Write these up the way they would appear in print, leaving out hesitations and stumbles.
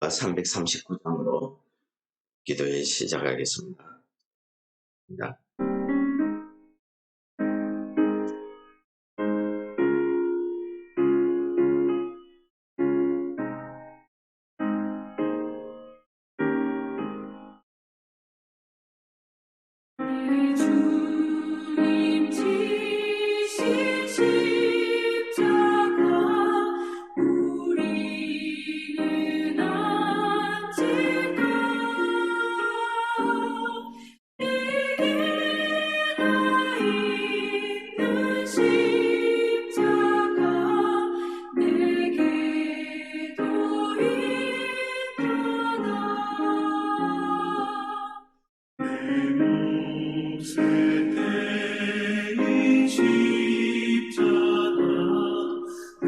339장으로 기도에 시작하겠습니다. 주님 지신 십자가 우리는 안지까 내게 나 있는 십자가 내게도 있도다. 세대인 십자가 그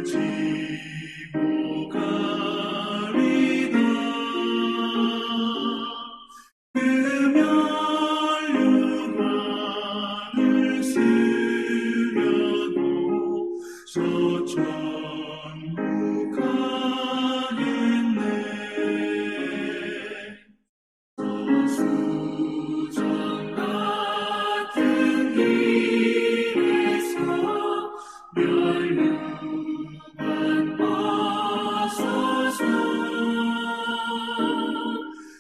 지고 가리다. 그 멸류관을 쓰려고 저 천국 가겠네. 저수정 같은 길에서 멸류관 벗어서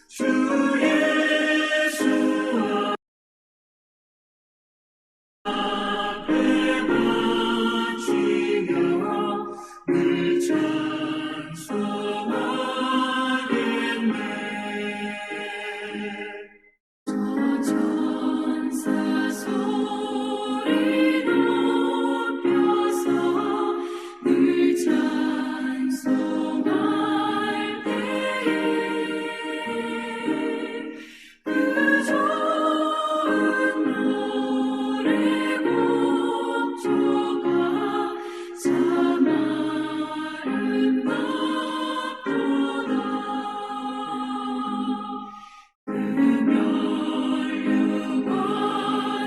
주 예수 앞에 바치며 늘 찬송하겠네. 천사 소리 높여서 늘 찬송할 때에 그 좋은 노래 곡조가 참 아름답도다. 그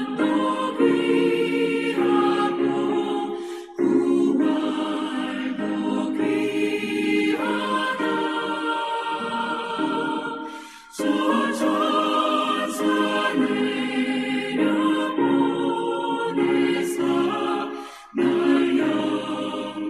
멸류관도 귀하고 부활도 귀하다. 저 천사 내려보내사 날 영접하소서.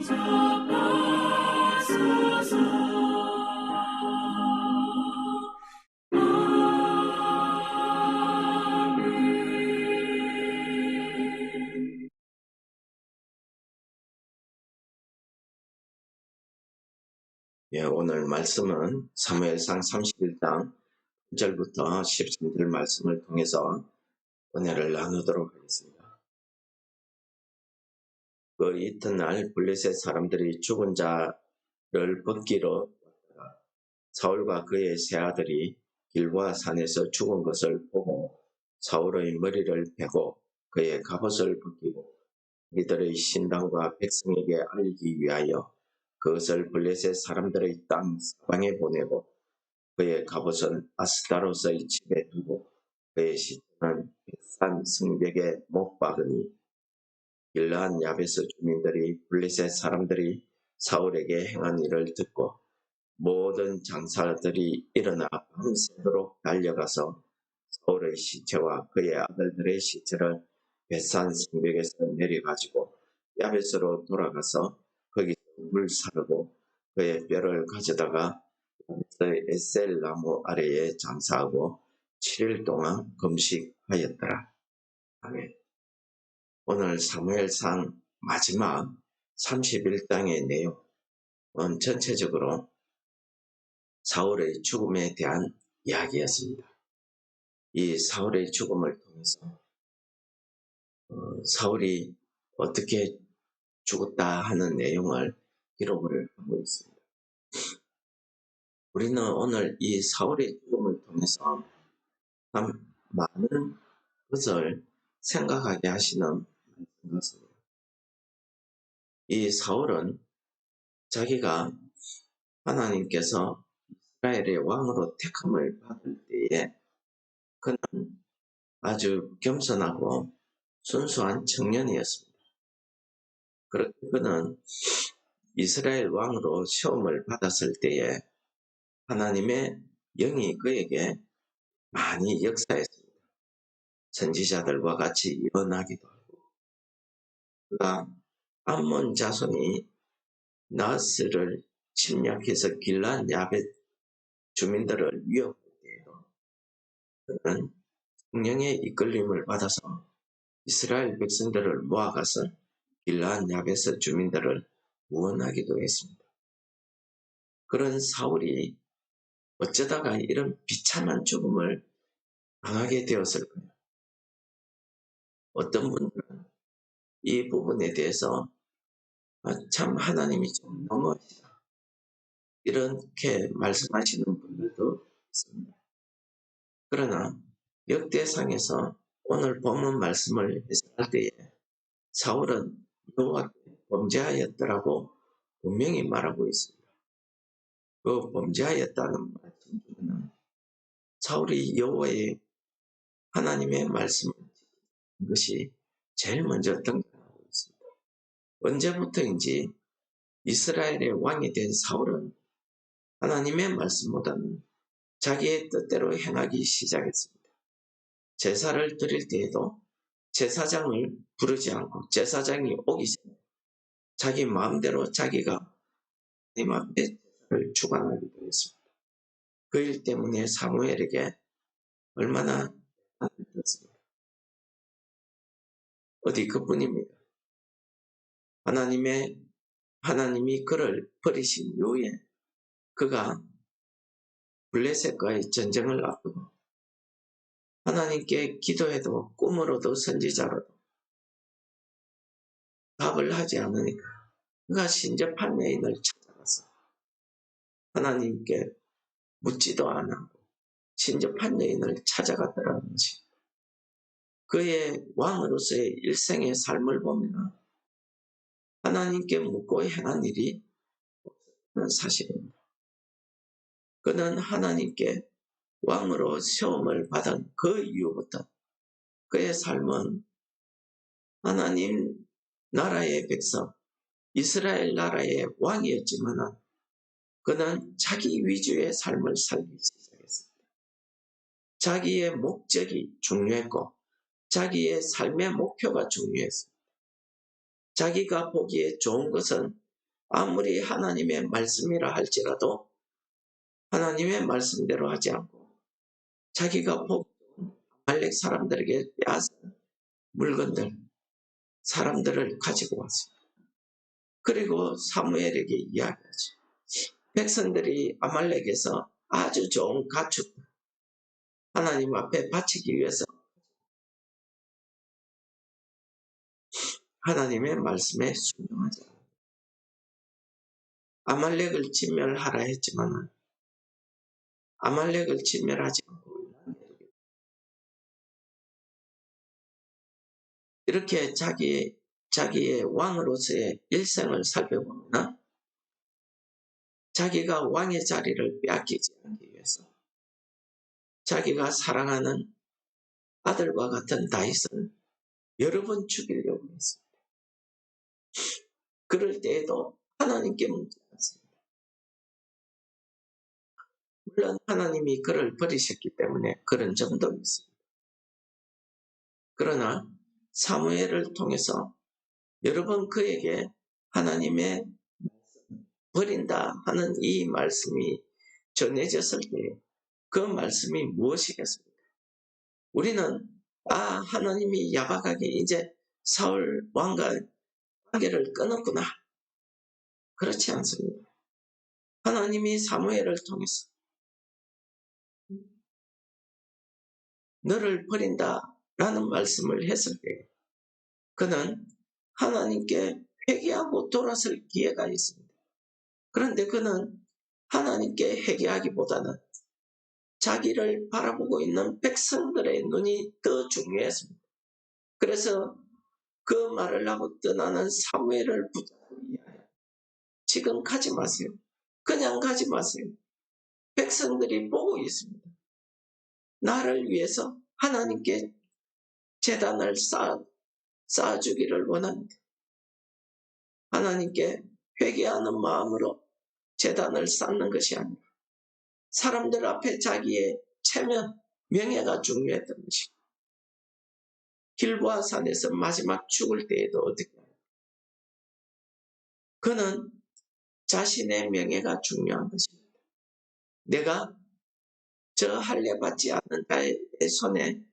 아멘. 오늘 말씀은 사무엘상 31장 1절부터 13절 말씀을 통해서 은혜를 나누도록 하겠습니다. 그 이튿날 블레셋 사람들이 죽은 자를 벗기러 왔다가 사울과 그의 세 아들이 길보아 산에서 죽은 것을 보고 사울의 머리를 베고 그의 갑옷을 벗기고 이들의 신당과 백성에게 알리기 위하여 그것을 블레셋 사람들의 땅 사방에 보내고 그의 갑옷은 아스타롯의 집에 두고 그의 시체는 백산 성벽에 못 박으니 길르한 야베스 주민들이 블레셋 사람들이 사울에게 행한 일을 듣고 모든 장사들이 일어나 밤새도록 달려가서 사울의 시체와 그의 아들들의 시체를 벳산 성벽에서 내려가지고 야베스로 돌아가서 거기서 물 사르고 그의 뼈를 가져다가 야베스의 에셀 나무 아래에 장사하고 7일 동안 금식하였더라. 아멘. 오늘 사무엘상 마지막 31장의 내용은 전체적으로 사울의 죽음에 대한 이야기였습니다. 이 사울의 죽음을 통해서 사울이 어떻게 죽었다 하는 내용을 기록을 하고 있습니다. 우리는 오늘 이 사울의 죽음을 통해서 참 많은 것을 생각하게 하시는 말씀 같습니다. 이 사울은 자기가 하나님께서 이스라엘의 왕으로 택함을 받을 때에 그는 아주 겸손하고 순수한 청년이었습니다. 그렇게 그는 이스라엘 왕으로 시험을 받았을 때에 하나님의 영이 그에게 많이 역사했습니다. 선지자들과 같이 예언하기도 하고, 그가 암몬 자손이 나스를 침략해서 길란 야벳 주민들을 위협할 때에도 그는 성령의 이끌림을 받아서 이스라엘 백성들을 모아가서 길란 야벳 주민들을 구원하기도 했습니다. 그런 사울이 어쩌다가 이런 비참한 죽음을 당하게 되었을까요? 어떤 분들은 이 부분에 대해서 참 하나님이 좀 너무하시다, 이렇게 말씀하시는 분들도 있습니다. 그러나 역대상에서 오늘 본문 말씀을 해석할 때에 사울은 여호와께 범죄하였더라고 분명히 말하고 있습니다. 그 범죄하였다는 말씀 중에는 사울이 여호와의 하나님의 말씀을 지킨 것이 제일 먼저 등장하고 있습니다. 언제부터인지 이스라엘의 왕이 된 사울은 하나님의 말씀보다는 자기의 뜻대로 행하기 시작했습니다. 제사를 드릴 때에도 제사장을 부르지 않고 제사장이 오기 전에 자기 마음대로 자기가 하나님 앞에 제사를 주관하기도 했습니다. 그 일 때문에 사무엘에게 얼마나 힘들었습니까? 어디 그뿐입니다. 하나님이 그를 버리신 이후에 그가 블레셋과의 전쟁을 앞두고 하나님께 기도해도 꿈으로도 선지자로도 답을 하지 않으니까 그가 신접한 여인을 찾아가서 하나님께 묻지도 않았고 신접한 여인을 찾아갔더라는 것입니다. 그의 왕으로서의 일생의 삶을 보면 하나님께 묻고 행한 일이 없었다는 사실입니다. 그는 하나님께 왕으로 세움을 받은 그 이후부터 그의 삶은 하나님 나라의 백성, 이스라엘 나라의 왕이었지만 그는 자기 위주의 삶을 살기 시작했습니다. 자기의 목적이 중요했고 자기의 삶의 목표가 중요했습니다. 자기가 보기에 좋은 것은 아무리 하나님의 말씀이라 할지라도 하나님의 말씀대로 하지 않고 자기가 보기 좋은 아말렉 사람들에게 빼앗은 물건들, 사람들을 가지고 왔습니다. 그리고 사무엘에게 이야기하죠. 백성들이 아말렉에서 아주 좋은 가축 하나님 앞에 바치기 위해서 하나님의 말씀에 순종하지 않아요. 아말렉을 진멸하라 했지만 아말렉을 진멸하지 않고 이렇게 자기의 왕으로서의 일생을 살펴보면 자기가 왕의 자리를 빼앗기지 않기 위해서 자기가 사랑하는 아들과 같은 다윗을 여러 번 죽이려고 했습니다. 그럴 때에도 하나님께 묻지 않습니다. 물론 하나님이 그를 버리셨기 때문에 그런 점도 있습니다. 그러나 사무엘을 통해서 여러 번 그에게 하나님의 버린다 하는 이 말씀이 전해졌을 때 그 말씀이 무엇이겠습니까? 우리는 하나님이 야박하게 이제 사울 왕과 관계를 끊었구나. 그렇지 않습니다. 하나님이 사무엘을 통해서 너를 버린다라는 말씀을 했을 때 그는 하나님께 회개하고 돌아설 기회가 있습니다. 그런데 그는 하나님께 회개하기보다는 자기를 바라보고 있는 백성들의 눈이 더 중요했습니다. 그래서 그 말을 하고 떠나는 사무엘을 붙잡고 지금 가지 마세요. 그냥 가지 마세요. 백성들이 보고 있습니다. 나를 위해서 하나님께 제단을 쌓아주기를 원합니다. 하나님께 회개하는 마음으로 제단을 쌓는 것이 아니라 사람들 앞에 자기의 체면, 명예가 중요했던 것입니다. 길보아 산에서 마지막 죽을 때에도 어떻게 해요? 그는 자신의 명예가 중요한 것입니다. 내가 저 할례 받지 않는 자의 손에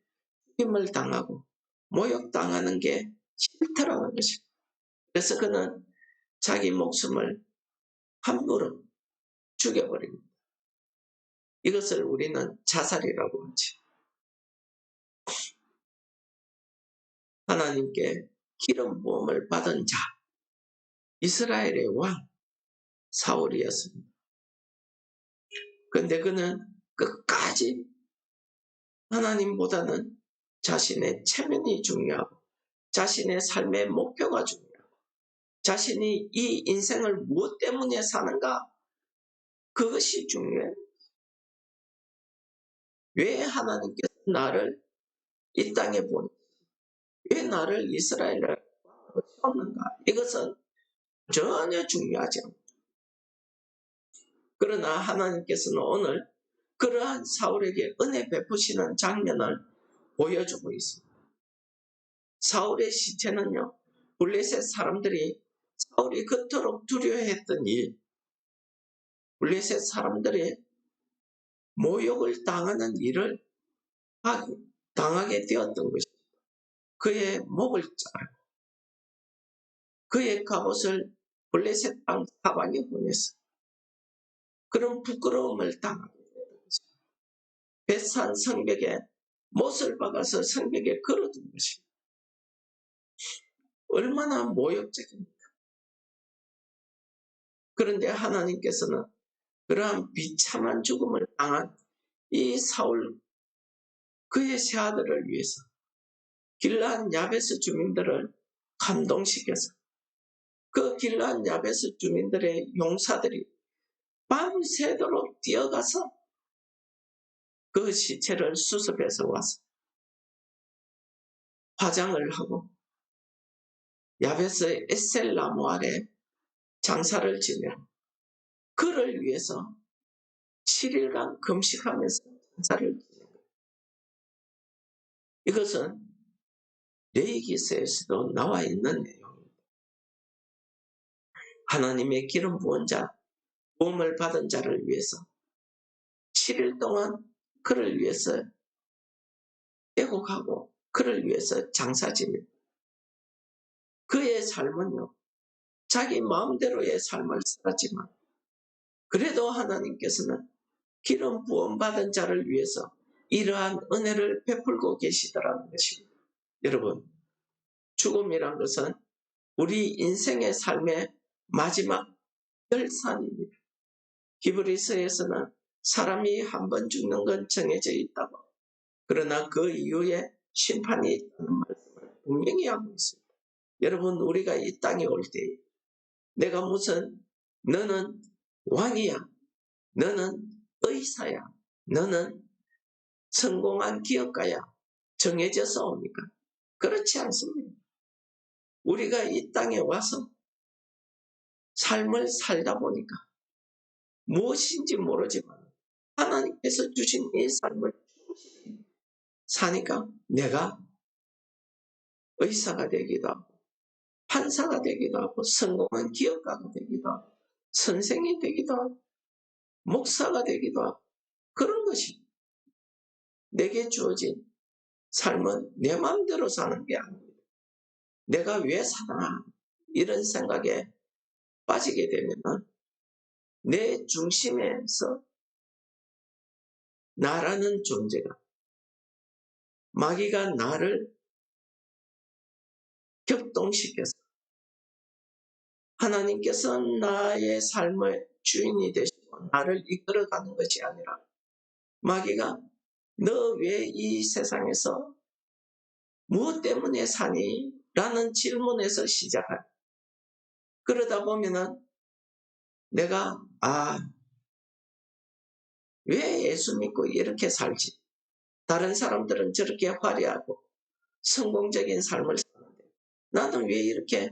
힘을 당하고 모욕당하는 게 싫더라는 것입니다. 그래서 그는 자기 목숨을 함부로 죽여버립니다. 이것을 우리는 자살이라고 하지. 하나님께 기름 부음을 받은 자, 이스라엘의 왕 사울이었습니다. 그런데 그는 끝까지 하나님보다는 자신의 체면이 중요하고 자신의 삶의 목표가 중요하고 자신이 이 인생을 무엇 때문에 사는가, 그것이 중요해요. 왜 하나님께서 나를 이 땅에 보내, 왜 나를 이스라엘을 세웠는가, 이것은 전혀 중요하지 않습니다. 그러나 하나님께서는 오늘 그러한 사울에게 은혜 베푸시는 장면을 보여주고 있습니다. 사울의 시체는요, 블레셋 사람들이 사울이 그토록 두려워했던 일, 블레셋 사람들의 모욕을 당하는 일을 당하게 되었던 것입니다. 그의 목을 자르고 그의 갑옷을 블레셋 땅 사방에 보내서 그런 부끄러움을 당하게 되었던 것입니다. 벳산 성벽에 못을 박아서 성벽에 걸어둔 것입니다. 얼마나 모욕적입니까? 그런데 하나님께서는 그러한 비참한 죽음을 당한 이 사울, 그의 세 아들을 위해서 길르앗 야베스 주민들을 감동시켜서 그 길르앗 야베스 주민들의 용사들이 밤새도록 뛰어가서 그 시체를 수습해서 와서 화장을 하고 야베스 에셀 나무 아래 장사를 지내고 그를 위해서 7일간 금식하면서 장사를 지내고, 이것은 레위기서에서도 나와 있는 내용입니다. 하나님의 기름 부은 자, 부음을 받은 자를 위해서 7일 동안 그를 위해서 애곡하고 그를 위해서 장사 지내고, 그의 삶은요, 자기 마음대로의 삶을 살았지만 그래도 하나님께서는 기름 부음 받은 자를 위해서 이러한 은혜를 베풀고 계시더라는 것입니다. 여러분, 죽음이란 것은 우리 인생의 삶의 마지막 결산입니다. 히브리서에서는 사람이 한 번 죽는 건 정해져 있다고, 그러나 그 이후에 심판이 있다는 말씀을 분명히 하고 있습니다. 여러분, 우리가 이 땅에 올 때 내가 무슨, 너는 왕이야, 너는 의사야, 너는 성공한 기업가야, 정해져서 옵니까? 그렇지 않습니다. 우리가 이 땅에 와서 삶을 살다 보니까 무엇인지 모르지만 하나님께서 주신 이 삶을 사니까 내가 의사가 되기도 하고 판사가 되기도 하고 성공한 기업가가 되기도 하고 선생이 되기도 하고 목사가 되기도 하고, 그런 것이 내게 주어진 삶은 내 마음대로 사는 게 아닙니다. 내가 왜 사나, 이런 생각에 빠지게 되면 내 중심에서 나라는 존재가, 마귀가 나를 격동시켜서 하나님께서 나의 삶의 주인이 되시고 나를 이끌어가는 것이 아니라 마귀가 너 왜 이 세상에서 무엇 때문에 사니? 라는 질문에서 시작할. 그러다 보면은 내가 왜 예수 믿고 이렇게 살지? 다른 사람들은 저렇게 화려하고 성공적인 삶을 사는데 나는 왜 이렇게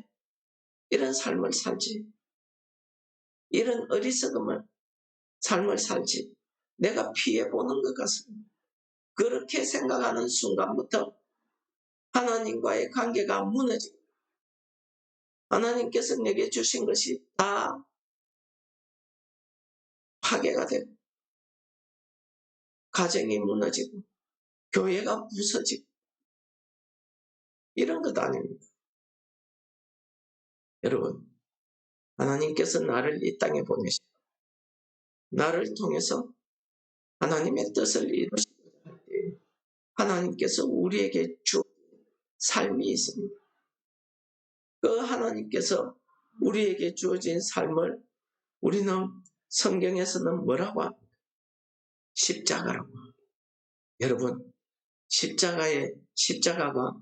이런 삶을 살지? 이런 어리석음을 삶을 살지? 내가 피해보는 것 같습니다. 그렇게 생각하는 순간부터 하나님과의 관계가 무너지고 하나님께서 내게 주신 것이 다 파괴가 되고 가정이 무너지고 교회가 부서지고 이런 것 아닙니다. 여러분, 하나님께서 나를 이 땅에 보내시고 나를 통해서 하나님의 뜻을 이루시고자 할 때 하나님께서 우리에게 주 삶이 있습니다. 그 하나님께서 우리에게 주어진 삶을 우리는 성경에서는 뭐라고 합니까? 십자가라고 합니다. 여러분, 십자가가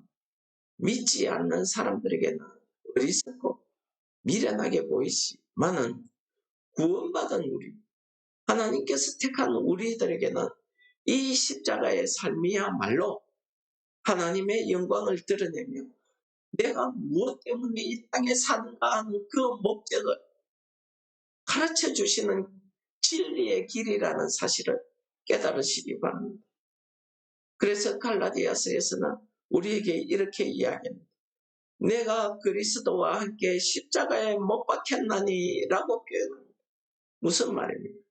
믿지 않는 사람들에게는 어리석고 미련하게 보이지만은 구원받은 우리, 하나님께서 택한 우리들에게는 이 십자가의 삶이야말로 하나님의 영광을 드러내며 내가 무엇 때문에 이 땅에 사는가 하는 그 목적을 가르쳐 주시는 진리의 길이라는 사실을 깨달으시기 바랍니다. 그래서 갈라디아서에서는 우리에게 이렇게 이야기합니다. 내가 그리스도와 함께 십자가에 못 박혔나니 라고 표현합니다. 무슨 말입니까?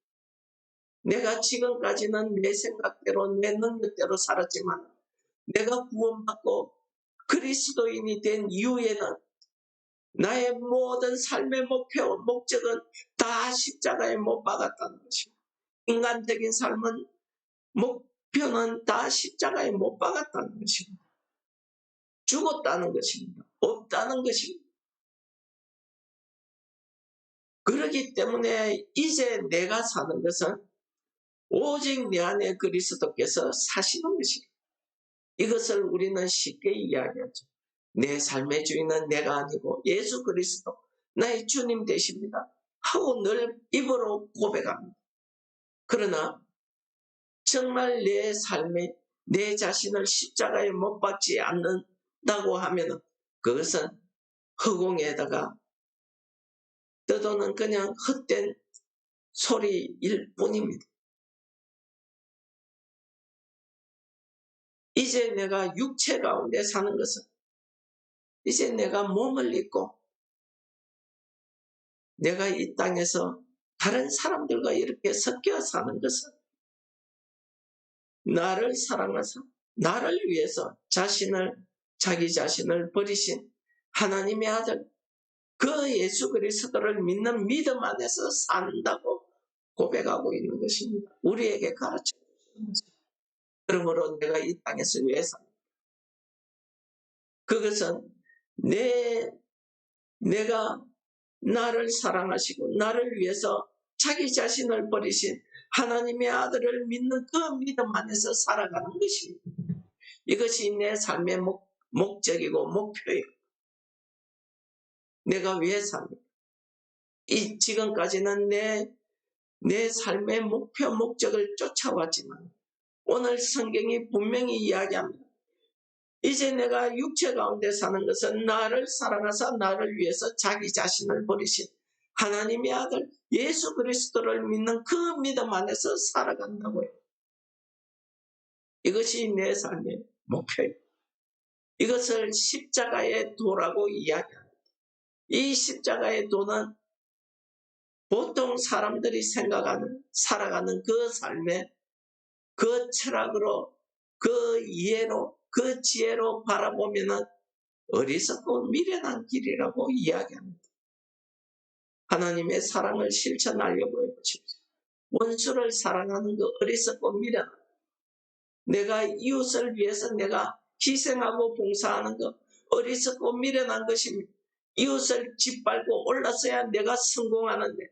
내가 지금까지는 내 생각대로 내 능력대로 살았지만 내가 구원받고 그리스도인이 된 이후에는 나의 모든 삶의 목적은 다 십자가에 못 박았다는 것입니다. 인간적인 삶은 목표는 다 십자가에 못 박았다는 것입니다. 죽었다는 것입니다. 없다는 것입니다. 그렇기 때문에 이제 내가 사는 것은 오직 내 안에 그리스도께서 사시는 것입니다. 이것을 우리는 쉽게 이야기하죠. 내 삶의 주인은 내가 아니고 예수 그리스도 나의 주님 되십니다 하고 늘 입으로 고백합니다. 그러나 정말 내 삶에 내 자신을 십자가에 못 박지 않는다고 하면 그것은 허공에다가 떠도는 그냥 헛된 소리일 뿐입니다. 이제 내가 육체 가운데 사는 것은 이제 내가 몸을 입고 내가 이 땅에서 다른 사람들과 이렇게 섞여 사는 것은 나를 사랑하사 나를 위해서 자기 자신을 버리신 하나님의 아들 그 예수 그리스도를 믿는 믿음 안에서 산다고 고백하고 있는 것입니다. 우리에게 가르쳐 주시는 것입니다. 그러므로 내가 이 땅에서 왜 삽니까? 그것은 내가 나를 사랑하시고 나를 위해서 자기 자신을 버리신 하나님의 아들을 믿는 그 믿음 안에서 살아가는 것입니다. 이것이 내 삶의 목적이고 목표예요. 내가 왜 삽니까? 지금까지는 내 삶의 목적을 쫓아왔지만 오늘 성경이 분명히 이야기합니다. 이제 내가 육체 가운데 사는 것은 나를 사랑하사 나를 위해서 자기 자신을 버리신 하나님의 아들 예수 그리스도를 믿는 그 믿음 안에서 살아간다고요. 이것이 내 삶의 목표예요. 이것을 십자가의 도라고 이야기합니다. 이 십자가의 도는 보통 사람들이 살아가는 그 삶의 그 철학으로 그 이해로 그 지혜로 바라보면 어리석고 미련한 길이라고 이야기합니다. 하나님의 사랑을 실천하려고 해보십시오. 원수를 사랑하는 그 어리석고 미련한 내가 이웃을 위해서 내가 희생하고 봉사하는 것 어리석고 미련한 것입니다. 이웃을 짓밟고 올라서야 내가 성공하는데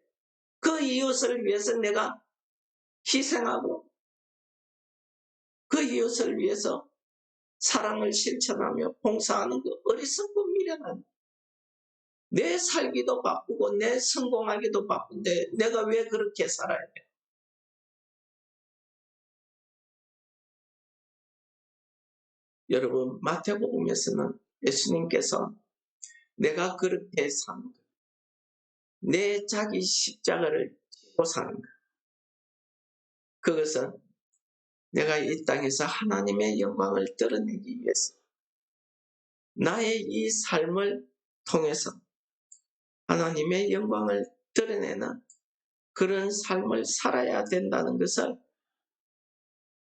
그 이웃을 위해서 내가 희생하고 그 이웃을 위해서 사랑을 실천하며 봉사하는 것 어리석고 미련한 내 살기도 바쁘고 내 성공하기도 바쁜데 내가 왜 그렇게 살아야 돼? 여러분 마태복음에서는 예수님께서 내가 그렇게 사는 것, 내 자기 십자가를 지고 사는 것, 그것은 내가 이 땅에서 하나님의 영광을 드러내기 위해서 나의 이 삶을 통해서 하나님의 영광을 드러내는 그런 삶을 살아야 된다는 것을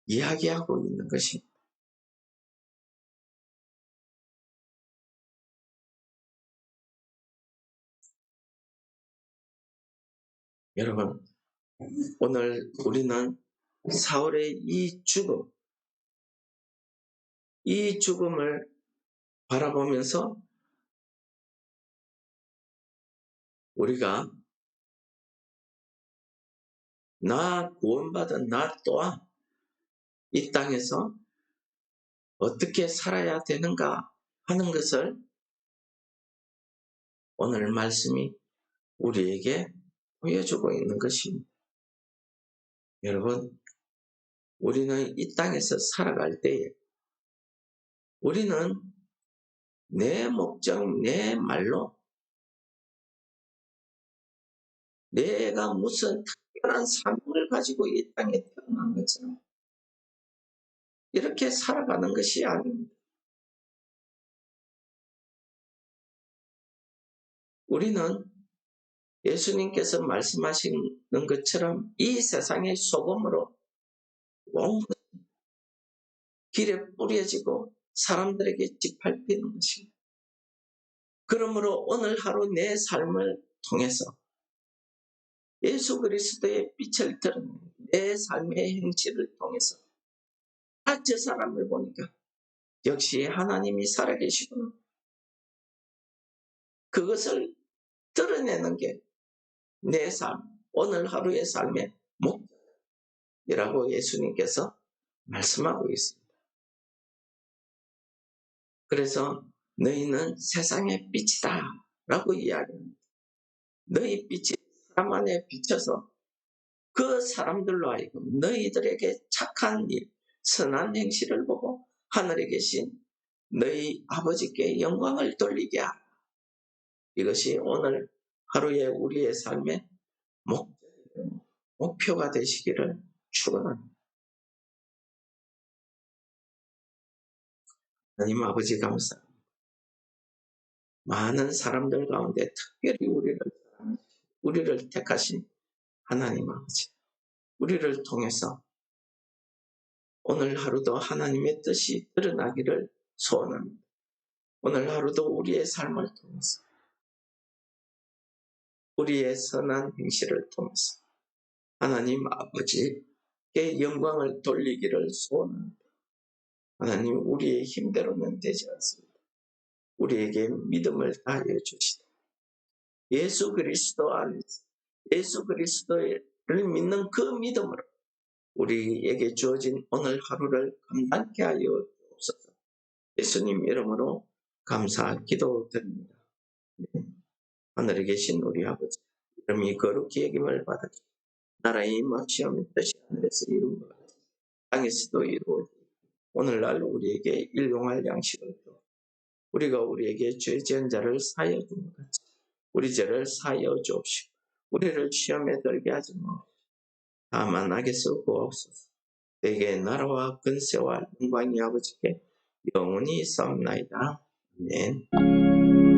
이야기하고 있는 것입니다. 여러분, 오늘 우리는 사울의 이 죽음을 바라보면서 우리가 구원받은 나 또한 이 땅에서 어떻게 살아야 되는가 하는 것을 오늘 말씀이 우리에게 보여주고 있는 것입니다. 여러분, 우리는 이 땅에서 살아갈 때에 우리는 내 목적, 내 말로 내가 무슨 특별한 삶을 가지고 이 땅에 태어난 것처럼 이렇게 살아가는 것이 아닙니다. 우리는 예수님께서 말씀하시는 것처럼 이 세상의 소금으로 온 길에 뿌려지고 사람들에게 짓밟히는 것입니다. 그러므로 오늘 하루 내 삶을 통해서 예수 그리스도의 빛을 드러내는 내 삶의 행실을 통해서 저 사람을 보니까 역시 하나님이 살아계시구나. 그것을 드러내는 게 내 삶, 오늘 하루의 삶의 목적이라고 예수님께서 말씀하고 있습니다. 그래서 너희는 세상의 빛이다 라고 이야기합니다. 너희 빛이 사람 안에 비쳐서 그 사람들로 하여금 너희들에게 착한 일, 선한 행실을 보고 하늘에 계신 너희 아버지께 영광을 돌리게 하라. 이것이 오늘 하루의 우리의 삶의 목표가 되시기를 축원합니다. 하나님 아버지 감사합니다. 많은 사람들 가운데 특별히 우리를 택하신 하나님 아버지, 우리를 통해서 오늘 하루도 하나님의 뜻이 드러나기를 소원합니다. 오늘 하루도 우리의 삶을 통해서 우리의 선한 행실을 통해서 하나님 아버지께 영광을 돌리기를 소원합니다. 하나님, 우리의 힘대로는 되지 않습니다. 우리에게 믿음을 다하여 주시다. 예수 그리스도 안에서 예수 그리스도를 믿는 그 믿음으로 우리에게 주어진 오늘 하루를 감당케 하여 주옵소서. 예수님 이름으로 감사 기도드립니다. 하늘에 계신 우리 아버지, 이름이 거룩히 여김을 받으시고 나라의 임하시오며 뜻이 하늘에서 이룬 것 같이 땅에서도 이루어지고 오늘날 우리에게 일용할 양식을 주옵소서. 우리가 우리에게 죄 지은 자를 사하여 준 것 같이 우리 죄를 사하여 주옵시고 우리를 시험에 들게 하지 마옵시고 다만 악에서 구하옵소서. 내게 나라와 근세와 영광이 아버지께 영원히 있사옵나이다. 아멘.